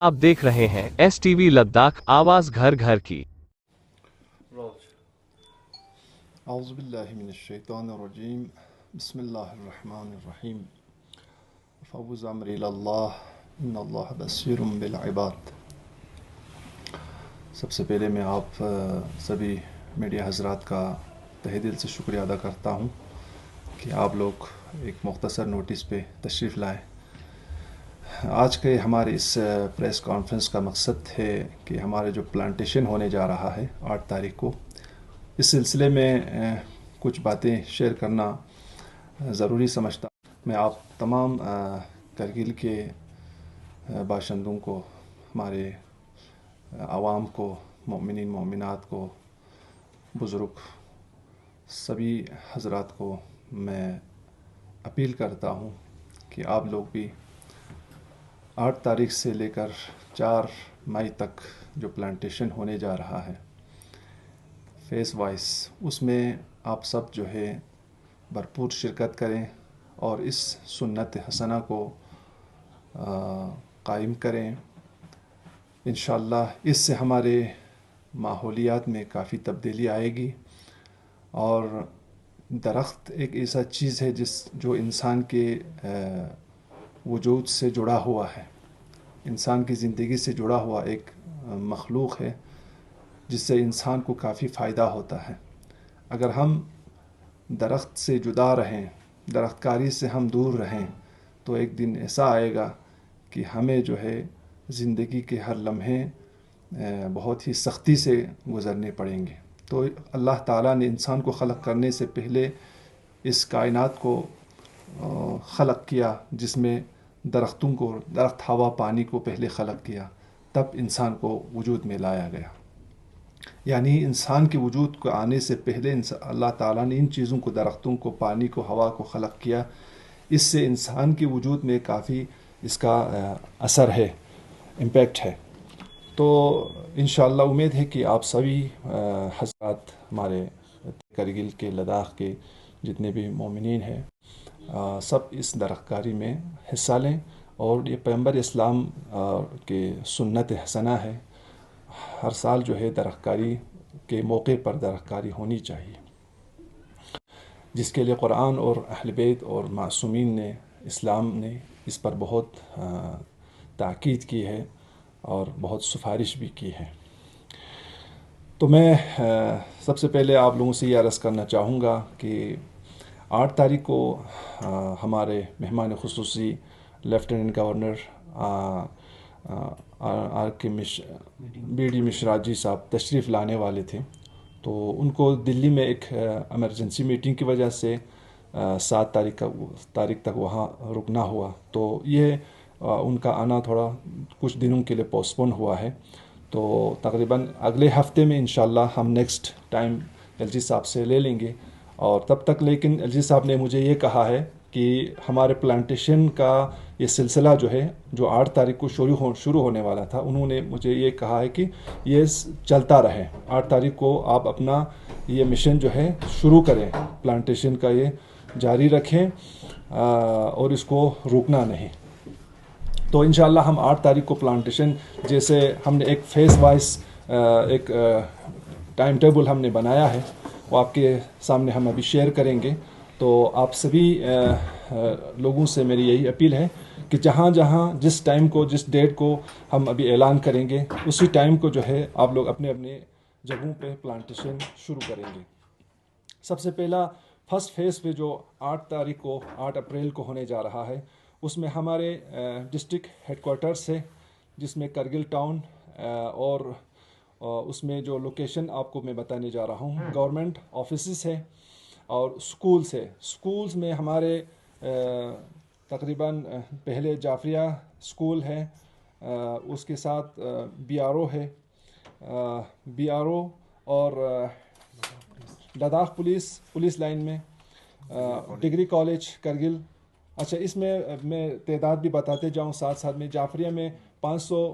आप देख रहे हैं STV लद्दाख, आवाज घर घर की। औज़ुबिल्लाहिमिनश्शैतानिर्रजीम बिस्मिल्लाहिर्रहमानिर्रहीम फ़व्वज़ अम्री इलल्लाह इन्नल्लाह बसीरुम बिल इबाद। सबसे पहले मैं आप सभी मीडिया हज़रात का तहे दिल से शुक्रिया अदा करता हूँ कि आप लोग एक मुख्तसर नोटिस पे तशरीफ़ लाए। आज के हमारे इस प्रेस कॉन्फ्रेंस का मकसद है कि हमारे जो प्लांटेशन होने जा रहा है 8 तारीख को, इस सिलसिले में कुछ बातें शेयर करना ज़रूरी समझता। मैं आप तमाम करगिल के बाशिंदों को, हमारे आवाम को, मोमिनीन मोमिनात को, बुज़ुर्ग सभी हज़रात को मैं अपील करता हूँ कि आप लोग भी 8 तारीख से लेकर 4 मई तक जो प्लांटेशन होने जा रहा है फेस वाइज, उसमें आप सब जो है भरपूर शिरकत करें और इस सुन्नत हसना को कायम करें। इंशाअल्लाह इससे हमारे माहौलियात में काफ़ी तब्दीली आएगी। और दरख्त एक ऐसा चीज़ है जो इंसान के वजूद से जुड़ा हुआ है, इंसान की ज़िंदगी से जुड़ा हुआ एक मखलूक है, जिससे इंसान को काफ़ी फ़ायदा होता है। अगर हम दरख्त से जुदा रहें, दरख्तकारी से हम दूर रहें, तो एक दिन ऐसा आएगा कि हमें जो है ज़िंदगी के हर लम्हे बहुत ही सख्ती से गुज़रने पड़ेंगे। तो अल्लाह ताला ने इंसान को ख़लक़ करने से पहले इस कायनात को ख़लक़ किया, जिसमें दरख्त हवा पानी को पहले ख़लक़ किया, तब इंसान को वजूद में लाया गया। यानी इंसान के वजूद को आने से पहले अल्लाह ताला ने इन चीज़ों को, दरख्तों को, पानी को, हवा को ख़लक़ किया। इससे इंसान के वजूद में काफ़ी इसका असर है, इम्पैक्ट है। तो इंशाअल्लाह उम्मीद है कि आप सभी हज़रात, हमारे करगिल के, लद्दाख के जितने भी मोमिनीन हैं, सब इस दरख्तकारी में हिस्सा लें। और ये पैगंबर इस्लाम के सुन्नत हसना है, हर साल जो है दरख्तकारी के मौके पर दरख्तकारी होनी चाहिए, जिसके लिए कुरान और अहल बैत और मासूमीन ने, इस्लाम ने इस पर बहुत ताकीद की है और बहुत सिफारिश भी की है। तो मैं सबसे पहले आप लोगों से ये अर्ज़ करना चाहूँगा कि 8 तारीख को हमारे मेहमान खुसूसी lieutenant governor BD Mishra ji साहब तशरीफ़ लाने वाले थे। तो उनको दिल्ली में एक एमरजेंसी मीटिंग की वजह से 7 तारीख तक वहाँ रुकना हुआ। तो ये उनका आना थोड़ा कुछ दिनों के लिए पोस्टपोन हुआ है। तो तकरीबन अगले हफ्ते में इंशाल्लाह हम नेक्स्ट टाइम LG साहब से ले लेंगे। और तब तक लेकिन LG साहब ने मुझे ये कहा है कि हमारे प्लांटेशन का ये सिलसिला जो है, जो 8 तारीख को शुरू होने वाला था, उन्होंने मुझे ये कहा है कि ये चलता रहे। 8 तारीख को आप अपना ये मिशन जो है शुरू करें, प्लांटेशन का ये जारी रखें और इसको रोकना नहीं। तो इंशाल्लाह हम 8 तारीख को प्लांटेशन, जैसे हमने एक फेस वाइज एक टाइम टेबल हमने बनाया है, वो आपके सामने हम अभी शेयर करेंगे। तो आप सभी लोगों से मेरी यही अपील है कि जहाँ जहाँ जिस टाइम को, जिस डेट को हम अभी ऐलान करेंगे, उसी टाइम को जो है आप लोग अपने अपने जगहों पे प्लांटेशन शुरू करेंगे। सबसे पहला फर्स्ट फेज़ पे जो 8 तारीख को, 8 अप्रैल को होने जा रहा है, उसमें हमारे डिस्ट्रिक्ट हेडक्वार्टर्स है, जिसमें करगिल टाउन और उसमें जो लोकेशन आपको मैं बताने जा रहा हूँ, गवर्नमेंट ऑफिसेस है और स्कूल्स है। स्कूल्स में हमारे तकरीबन पहले जाफरिया स्कूल है, उसके साथ BRO है, BRO और लद्दाख पुलिस लाइन में डिग्री कॉलेज करगिल। अच्छा, इसमें मैं तादाद भी बताते जाऊँ साथ साथ में। जाफरिया में 500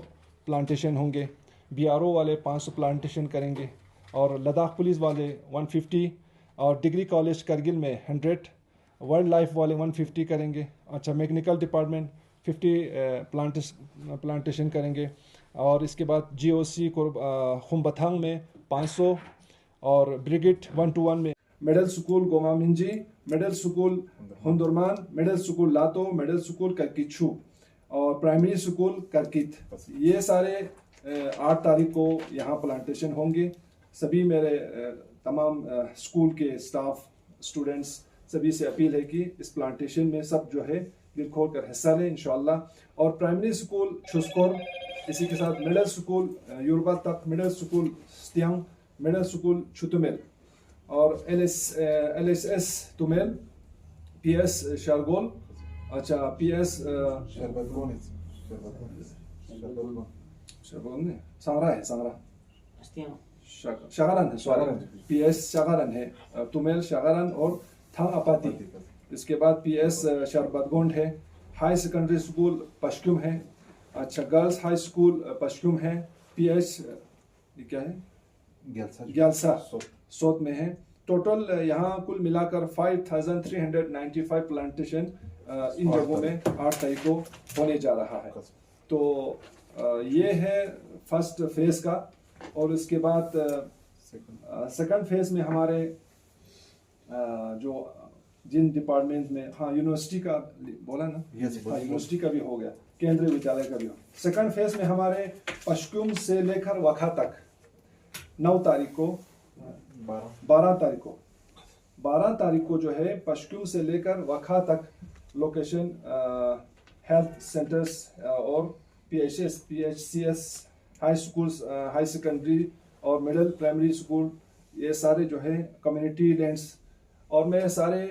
प्लांटेशन होंगे, BRO वाले 500 प्लांटेशन करेंगे और लद्दाख पुलिस वाले 150, और डिग्री कॉलेज करगिल में 100, वाइल्ड लाइफ वाले 150 करेंगे। अच्छा, मैकेनिकल डिपार्टमेंट 50 प्लांटेशन करेंगे। और इसके बाद GOC खुम्बथांग में 500 और ब्रिगिट 121 में, मिडिल स्कूल गोमामिंजी, मिडिल स्कूल हुंदुरमान, मिडिल स्कूल लातो, मिडिल स्कूल करकिचू और प्राइमरी स्कूल करकित, ये सारे 8 तारीख को यहाँ प्लांटेशन होंगे। सभी मेरे तमाम स्कूल के स्टाफ, स्टूडेंट्स सभी से अपील है कि इस प्लांटेशन में सब जो है दिल खोल कर हिस्सा लें इंशाल्लाह। और प्राइमरी स्कूल छुस्कोर, इसी के साथ मिडिल स्कूल यूरबा तक, मिडिल स्कूल स्तियांग, मिडिल स्कूल छुतुमेल और LSS तुमेल, PS शारगोल, अच्छा PS सांगरा है, सांगरा शागारन है, सॉरी PS शागारन है, तुमेल शागारन और थांग अपाती। इसके बाद PS शरबतगोंड है। हाई सेकेंडरी स्कूल पश्कुम है, अच्छा गर्ल्स हाई स्कूल पश्कुम है। PS ये क्या है, ग्यालसा सोत में है। टोटल यहाँ कुल मिलाकर 5395 प्लांटेशन इन जगहों में 8 तारीख को होने जा रहा है। तो ये है फर्स्ट फेज का। और इसके बाद सेकंड फेज में हमारे जो जिन डिपार्टमेंट में, हाँ यूनिवर्सिटी का बोला ना, हाँ यूनिवर्सिटी का भी हो गया, केंद्रीय विद्यालय का भी हो। सेकंड फेज में हमारे पश्कुम से लेकर वखा तक 9 तारीख को, 12 तारीख को जो है पश्कुम से लेकर वखा तक लोकेशन हेल्थ सेंटर्स और PHCS high schools, high secondary और मिडिल प्राइमरी स्कूल, ये सारे जो है कम्युनिटी लैंड्स। और मैं सारे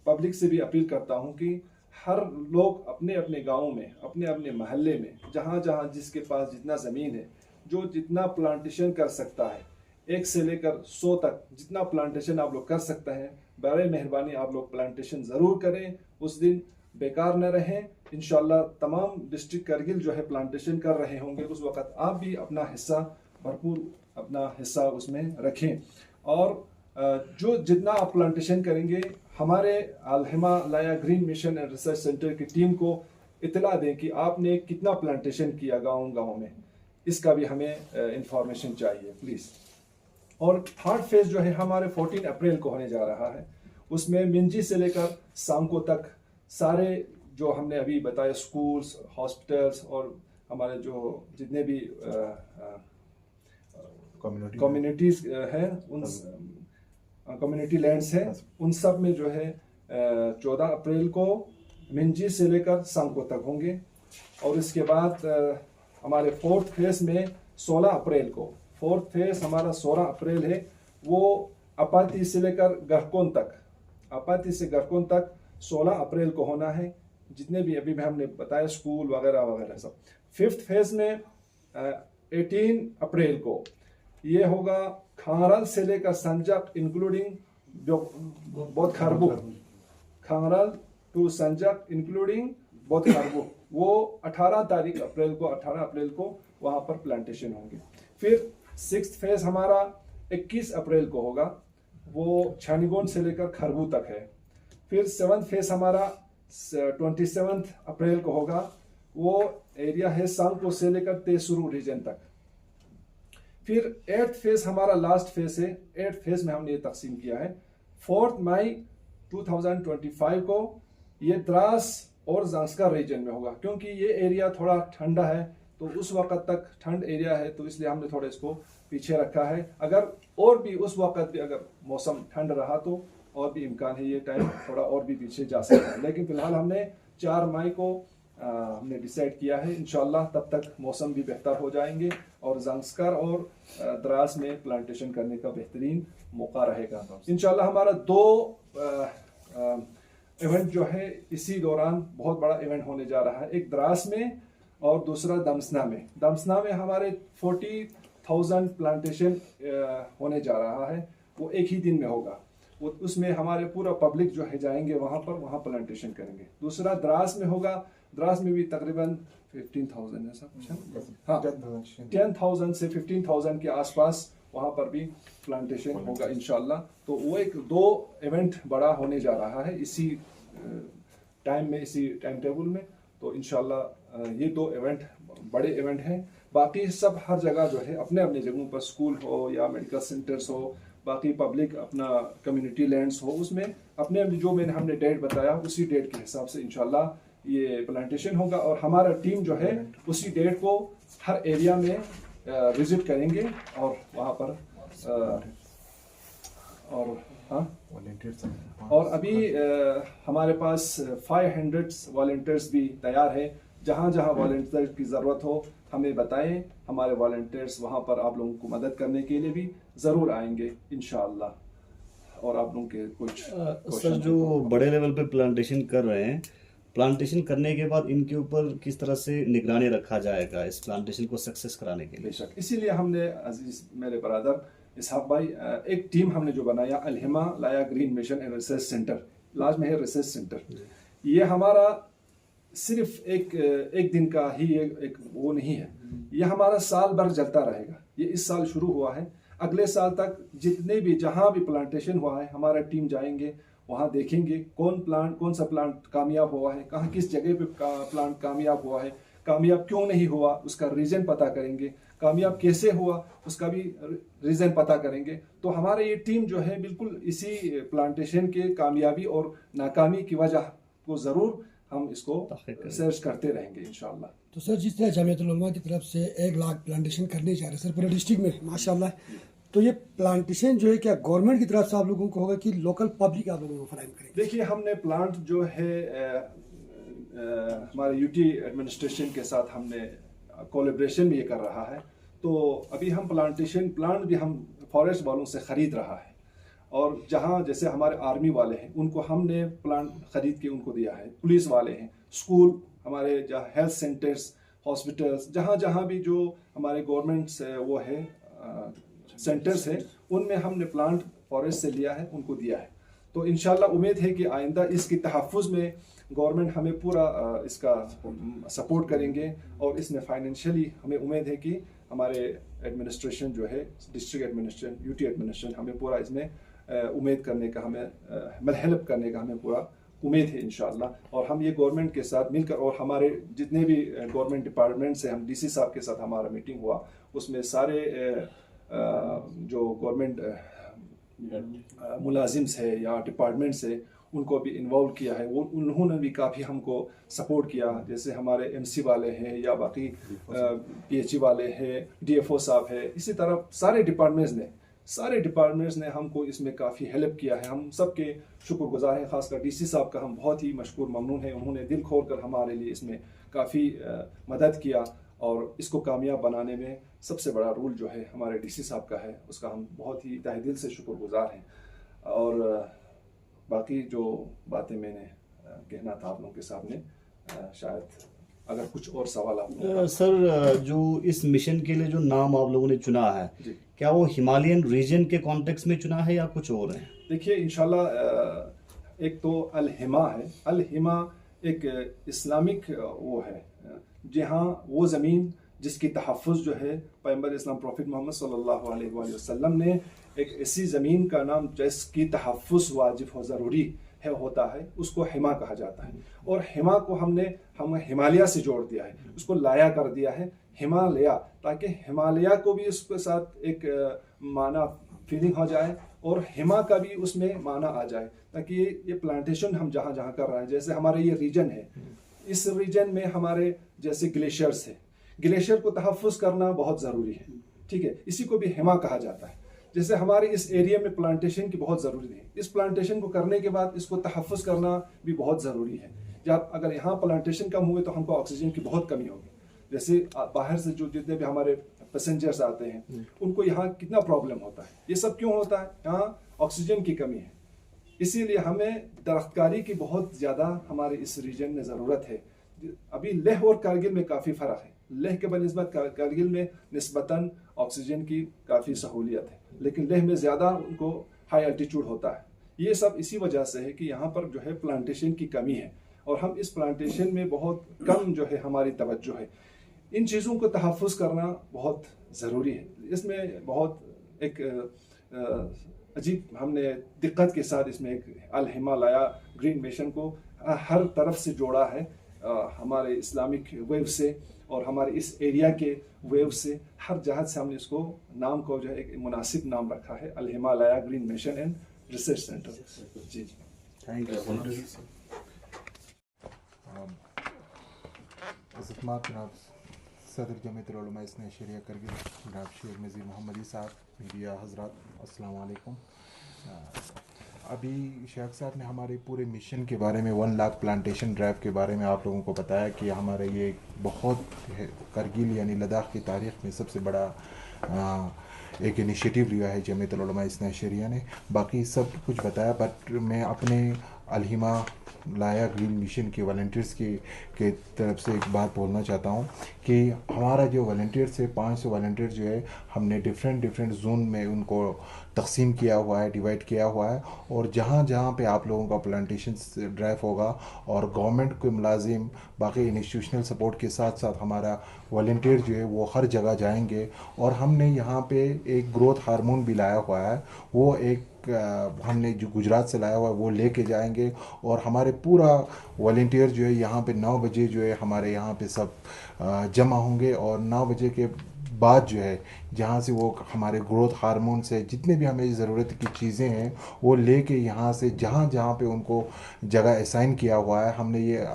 पब्लिक से भी अपील करता हूँ कि हर लोग अपने अपने गाँव में, अपने अपने महल्ले में, जहाँ जहाँ जिसके पास जितना ज़मीन है, जो जितना प्लांटेशन कर सकता है, 1 से लेकर 100 तक जितना प्लांटेशन आप लोग कर सकते हैं, बड़े मेहरबानी आप लोग प्लांटेशन ज़रूर करें। उस दिन बेकार न रहें। इंशाल्लाह तमाम डिस्ट्रिक्ट करगिल जो है प्लांटेशन कर रहे होंगे, उस वक़्त आप भी अपना हिस्सा, भरपूर अपना हिस्सा उसमें रखें। और जो जितना आप प्लांटेशन करेंगे, हमारे Al Himalaya green mission and research centre की टीम को इतला दें कि आपने कितना प्लांटेशन किया गाँव में, इसका भी हमें इंफॉर्मेशन चाहिए प्लीज़। और थर्ड फेज जो है हमारे 14 अप्रैल को होने जा रहा है। उसमें मिंजी से लेकर सांको तक सारे जो हमने अभी बताया स्कूल्स, हॉस्पिटल्स और हमारे जो जितने भी कम्युनिटीज हैं, उन कम्युनिटी लैंड्स हैं, उन सब में जो है 14 अप्रैल को मिंजी से लेकर सांको तक होंगे। और इसके बाद हमारे फोर्थ फेज में 16 अप्रैल को, फोर्थ फेज हमारा 16 अप्रैल है, वो अपाती से लेकर गहकोन तक, अपाती से गहकोन तक 16 अप्रैल को होना है। जितने भी अभी भी हमने बताया स्कूल वगैरह वगैरह सब। फिफ्थ फेज में 18 अप्रैल को ये होगा खांगराल से लेकर संजक इंक्लूडिंग जो बहुत खारबू, खांगराल टू संजक इंक्लूडिंग बहुत खारबू, वो 18 अप्रैल को वहाँ पर प्लांटेशन होंगे। फिर 6th फेज हमारा 21 अप्रैल को होगा, वो छानीगोन से लेकर खरबू तक है। फिर 7th फेज हमारा 27 अप्रैल को होगा, वो एरिया है सांको से लेकर तेसुरु रीजन तक। फिर 8th फेज हमारा लास्ट फेज है। 8th फेज में हमने ये तकसीम किया है। 4 मई 2025 को ये द्रास और जांस्कर रीजन में होगा, क्योंकि ये एरिया थोड़ा ठंडा है, तो उस वक्त तक ठंड एरिया है, तो इसलिए हमने थोड़ा इसको पीछे रखा है। अगर और भी उस वक्त भी अगर मौसम ठंड रहा तो और भी इम्कान है ये टाइम थोड़ा और भी पीछे जा सकता है, लेकिन फिलहाल हमने 4 मई को हमने डिसाइड किया है। इंशाल्लाह तब तक मौसम भी बेहतर हो जाएंगे और जांस्कर और द्रास में प्लांटेशन करने का बेहतरीन मौका रहेगा। इंशाल्लाह हमारा 2 इवेंट जो है इसी दौरान बहुत बड़ा इवेंट होने जा रहा है, एक द्रास में और दूसरा दमसना में। दमसना में हमारे 40,000 प्लांटेशन होने जा रहा है, वो एक ही दिन में होगा। वो उसमें हमारे पूरा पब्लिक जो है जाएंगे वहाँ प्लांटेशन करेंगे। दूसरा द्रास में होगा, द्रास में भी तकरीबन 15,000 है सब, हाँ 10,000 से 15,000 के आसपास वहाँ पर भी प्लांटेशन होगा इंशाल्लाह। तो वो एक 2 इवेंट बड़ा होने जा रहा है इसी टाइम में, इसी टाइम टेबल में। तो इंशाल्लाह ये 2 इवेंट बड़े इवेंट हैं। बाकी सब हर जगह जो है अपने अपने जगहों पर, स्कूल हो या मेडिकल सेंटर्स हो, बाकी पब्लिक अपना कम्युनिटी लैंड्स हो, उसमें अपने अपने जो हमने डेट बताया उसी डेट के हिसाब से इंशाल्लाह ये प्लांटेशन होगा। और हमारा टीम जो है उसी डेट को हर एरिया में विजिट करेंगे और वहाँ पर और हाँ और अभी हमारे पास 500 वॉलंटियर्स भी तैयार है। जहाँ जहाँ वॉलंटियर की ज़रूरत हो हमें बताएं, हमारे वॉलंटियर्स वहाँ पर आप लोगों को मदद करने के लिए भी ज़रूर आएंगे इंशाअल्लाह। और आप लोगों के कुछ सर, जो बड़े लेवल पे प्लांटेशन कर रहे हैं, प्लांटेशन करने के बाद इनके ऊपर किस तरह से निगरानी रखा जाएगा इस प्लांटेशन को सक्सेस कराने के लिए? बेशक, इसीलिए हमने अजीज मेरे ब्रदर इसहाक भाई एक टीम हमने जो बनाया, Al Himalaya green mission and research centre, लाज में है रिसर्च सेंटर। ये हमारा सिर्फ एक दिन का ही एक वो नहीं है, ये हमारा साल भर चलता रहेगा। ये इस साल शुरू हुआ है, अगले साल तक जितने भी जहाँ भी प्लांटेशन हुआ है हमारा टीम जाएंगे, वहाँ देखेंगे कौन सा प्लांट कामयाब हुआ है, कहाँ किस जगह पे प्लांट कामयाब हुआ है, कामयाब क्यों नहीं हुआ उसका रीज़न पता करेंगे, कामयाब कैसे हुआ उसका भी रीज़न पता करेंगे। तो हमारा ये टीम जो है बिल्कुल इसी प्लांटेशन के कामयाबी और नाकामी की वजह को ज़रूर हम इसको सर्च करते रहेंगे इंशाल्लाह। तो सर, जिस तरह जामियतुल उलमा की तरफ से 1 लाख प्लांटेशन करने जा रहे हैं सर पूरे डिस्ट्रिक्ट में माशाल्लाह, तो ये प्लांटेशन जो है क्या गवर्नमेंट की तरफ से आप लोगों को होगा कि लोकल पब्लिक आप लोगों को फराहम करेंगे? देखिए, हमने प्लांट जो है हमारे यूटी एडमिनिस्ट्रेशन के साथ हमने कोलैबोरेशन भी ये कर रहा है। तो अभी हम प्लांट भी हम फॉरेस्ट वालों से ख़रीद रहा है। और जहाँ जैसे हमारे आर्मी वाले हैं उनको हमने प्लांट ख़रीद के उनको दिया है, पुलिस वाले हैं, स्कूल, हमारे जहाँ हेल्थ सेंटर्स, हॉस्पिटल्स, जहाँ जहाँ भी जो हमारे गवर्नमेंट वो है सेंटर्स है, उनमें हमने प्लांट फॉरेस्ट से लिया है, उनको दिया है। तो इंशाल्लाह उम्मीद है कि आइंदा इसकी तहफ़्फ़ुज़ में गवर्नमेंट हमें पूरा इसका सपोर्ट करेंगे। और इसमें फाइनेंशियली हमें उम्मीद है कि हमारे एडमिनिस्ट्रेशन जो है, डिस्ट्रिक्ट एडमिनिस्ट्रेशन, यूटी एडमिनिस्ट्रेशन, हमें पूरा इसमें उम्मीद करने का, हमें हेल्प करने का हमें पूरा उम्मीद है इंशाल्लाह। और हम ये गवर्नमेंट के साथ मिलकर, और हमारे जितने भी गवर्नमेंट डिपार्टमेंट से, हम डीसी साहब के साथ हमारा मीटिंग हुआ, उसमें सारे जो गवर्नमेंट मुलाजिम्स है या डिपार्टमेंट्स है उनको भी इन्वॉल्व किया है। वो उन्होंने भी काफ़ी हमको सपोर्ट किया। जैसे हमारे एमसी वाले हैं या बाकी पीएचई वाले हैं, डीएफओ साहब है, इसी तरह सारे डिपार्टमेंट्स ने हमको इसमें काफ़ी हेल्प किया है। हम सबके शुक्रगुजार हैं, खासकर डीसी साहब का हम बहुत ही मशकूर ममनून हैं। उन्होंने दिल खोल कर हमारे लिए इसमें काफ़ी मदद किया। और इसको कामयाब बनाने में सबसे बड़ा रोल जो है हमारे डीसी साहब का है, उसका हम बहुत ही तहे दिल से शुक्रगुजार हैं। और बाकी जो बातें मैंने कहना था आप लोगों के सामने, शायद अगर कुछ और सवाल आप सर, जो इस मिशन के लिए जो नाम आप लोगों ने चुना है, क्या वो हिमालयन रीजन के कॉन्टेक्स्ट में चुना है या कुछ और है? देखिए, इंशाल्लाह एक तो अल हिमा है। अल हिमा एक इस्लामिक वो है, जहाँ वो ज़मीन जिसकी तहफ़्फ़ुज़ जो है पैगंबर इस्लाम प्रॉफिट मोहम्मद सल्लल्लाहु अलैहि वसल्लम ने एक ऐसी ज़मीन का नाम जिसकी तहफ़्फ़ुज़ वाजिब हो, ज़रूरी है, होता है, उसको हिमा कहा जाता है। और हिमा को हम हिमालय से जोड़ दिया है, उसको लाया कर दिया है हिमालय, ताकि हिमालय को भी उसके साथ एक माना फीलिंग हो जाए और हिमा का भी उसमें माना आ जाए, ताकि ये प्लांटेशन हम जहाँ जहाँ कर रहे हैं, जैसे हमारे ये रीजन है, इस रीजन में हमारे जैसे ग्लेशियर्स है, ग्लेशियर को तहफ़्फ़ुज़ करना बहुत ज़रूरी है, ठीक है, इसी को भी हिमा कहा जाता है। जैसे हमारे इस एरिया में प्लांटेशन की बहुत ज़रूरी है, इस प्लांटेशन को करने के बाद इसको तहफ़्फ़ुज़ करना भी बहुत ज़रूरी है। जब अगर यहाँ प्लांटेशन कम हुए तो हमको ऑक्सीजन की बहुत कमी होगी। जैसे बाहर से जो जितने भी हमारे पैसेंजर्स आते हैं उनको यहाँ कितना प्रॉब्लम होता है, ये सब क्यों होता है? यहाँ ऑक्सीजन की कमी है। इसीलिए हमें दरख्तकारी की बहुत ज़्यादा हमारे इस रीजन में ज़रूरत है। अभी लेह और कारगिल में काफ़ी फ़र्क है। लेह के बनिस्बत कारगिल में निस्बतन ऑक्सीजन की काफ़ी सहूलियत है, लेकिन लेह में ज़्यादा उनको हाई एल्टीट्यूड होता है। ये सब इसी वजह से है कि यहाँ पर जो है प्लांटेशन की कमी है और हम इस प्लांटेशन में बहुत कम जो है हमारी तवज्जो है। इन चीज़ों को तहफ़्फ़ुज़ करना बहुत ज़रूरी है। इसमें बहुत एक अजीब हमने दिक्कत के साथ इसमें एक अल हिमालया ग्रीन मिशन को हर तरफ से जोड़ा है, हमारे इस्लामिक वेव से और हमारे इस एरिया के वेव से, हर जहत से हमने इसको नाम को जो है एक मुनासिब नाम रखा है, Al Himalaya green mission and research centre. जी थैंक यू। इज़्ज़त-माब जनाब सदर जमीयतुल उलमा इस्लामी शरिया करगिल जनाब शेख नज़ीर मोहम्मदी साहब, मीडिया हज़रात, अस्सलाम वालेकुम। अभी शेख साहब ने हमारे पूरे मिशन के बारे में 1 लाख प्लांटेशन ड्राइव के बारे में आप लोगों को बताया कि हमारा ये बहुत करगिल यानी लद्दाख की तारीख़ में सबसे बड़ा एक इनिशिएटिव लिया है जमीयतुल उलमा इस्लामी शरिया ने। बाकी सब कुछ बताया, बट मैं अपने अल हिमालया ग्रीन मिशन के वॉलंटियर्स के तरफ से एक बात बोलना चाहता हूँ कि हमारा जो वॉलंटियर्स है 500 वॉलंटियर जो है हमने डिफरेंट जोन में उनको तकसीम किया हुआ है, डिवाइड किया हुआ है। और जहाँ जहाँ पे आप लोगों का प्लांटेशन ड्राइव होगा और गवर्नमेंट के मुलाजिम बाकी इंस्टीट्यूशनल सपोर्ट के साथ साथ हमारा वॉलंटियर जो है वो हर जगह जाएंगे। और हमने यहाँ पे एक ग्रोथ हार्मोन भी लाया हुआ है, वो एक हमने जो गुजरात से लाया हुआ है वो लेके जाएंगे। और हमारे पूरा वॉलंटियर जो है यहाँ पे 9 बजे जो है हमारे यहाँ पे सब जमा होंगे। और 9 बजे के बाद जो है जहाँ से वो हमारे ग्रोथ हार्मोन से जितने भी हमें ज़रूरत की चीज़ें हैं वो लेके यहाँ से जहाँ जहाँ पे उनको जगह असाइन किया हुआ है, हमने ये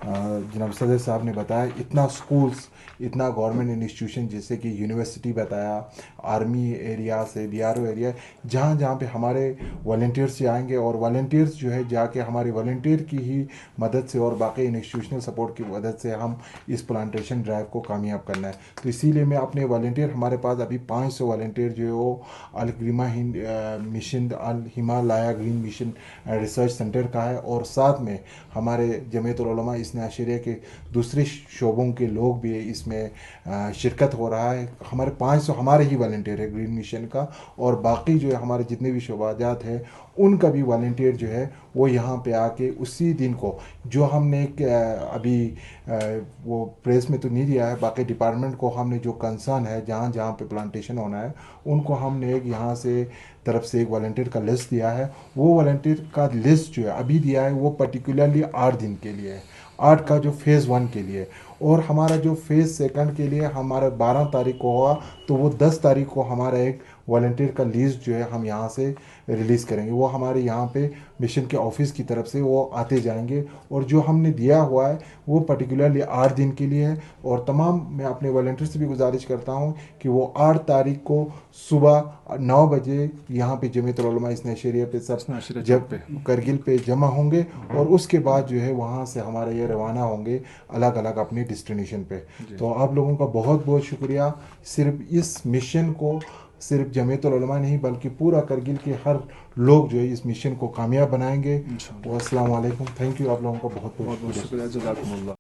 जनाब सदर साहब ने बताया, इतना स्कूल्स, इतना गवर्नमेंट इंस्टीट्यूशन जैसे कि यूनिवर्सिटी बताया, आर्मी एरिया से BRO एरिया, जहाँ जहाँ पे हमारे वॉलंटियर्स से आएंगे। और वॉलंटियर्स जो है जाके हमारे वॉलंटियर की ही मदद से और बाकी इंस्टीट्यूशनल सपोर्ट की मदद से हम इस प्लांटेशन ड्राइव को कामयाब करना है। तो इसीलिए मैं अपने वॉलंटियर, हमारे पास अभी 500 वॉलंटियर जो है वो Al Himalaya green mission research centre का है। और साथ में हमारे जमीयतुल उलमा इस्लामी शरिया के दूसरे शोबों के लोग भी इसमें शिरकत हो रहा है। हमारे 500 हमारे ही वॉलंटियर है ग्रीन मिशन का, और बाकी जो है हमारे जितने भी शोबाजात हैं उनका भी वॉलंटियर जो है वो यहाँ पे आके उसी दिन को जो हमने अभी वो प्रेस में तो नहीं दिया है, बाकी डिपार्टमेंट को हमने जो कंसर्न है जहाँ जहाँ पे प्लांटेशन होना है उनको हमने एक यहाँ से तरफ से एक वॉलंटियर का लिस्ट दिया है। वो वॉलंटियर का लिस्ट जो है अभी दिया है वो पर्टिकुलरली 8 दिन के लिए है, 8 का जो फ़ेज़ 1 के लिए। और हमारा जो फ़ेज़ 2 के लिए हमारा 12 तारीख को होगा, तो वो 10 तारीख को हमारा एक वॉलंटियर का लिस्ट जो है हम यहाँ से रिलीज़ करेंगे। वो हमारे यहाँ पे मिशन के ऑफिस की तरफ से वो आते जाएंगे। और जो हमने दिया हुआ है वो पर्टिकुलरली 8 दिन के लिए है। और तमाम मैं अपने वॉलंटियर से भी गुजारिश करता हूँ कि वो 8 तारीख को सुबह 9 बजे यहाँ पे जमीयतुल उलमा इस्लामी शरिया पे सब जब करगिल पे जमा होंगे। और उसके बाद जो है वहाँ से हमारे ये रवाना होंगे अलग अलग अपने डेस्टिनेशन पे। तो आप लोगों का बहुत बहुत शुक्रिया। सिर्फ इस मिशन को सिर्फ जमीयतुल उलमा नहीं बल्कि पूरा करगिल के हर लोग जो है इस मिशन को कामयाब बनाएंगे। अस्सलाम वालेकुम, थैंक यू, आप लोगों का बहुत बहुत शुक्रिया। जज़ाकुमुल्लाह।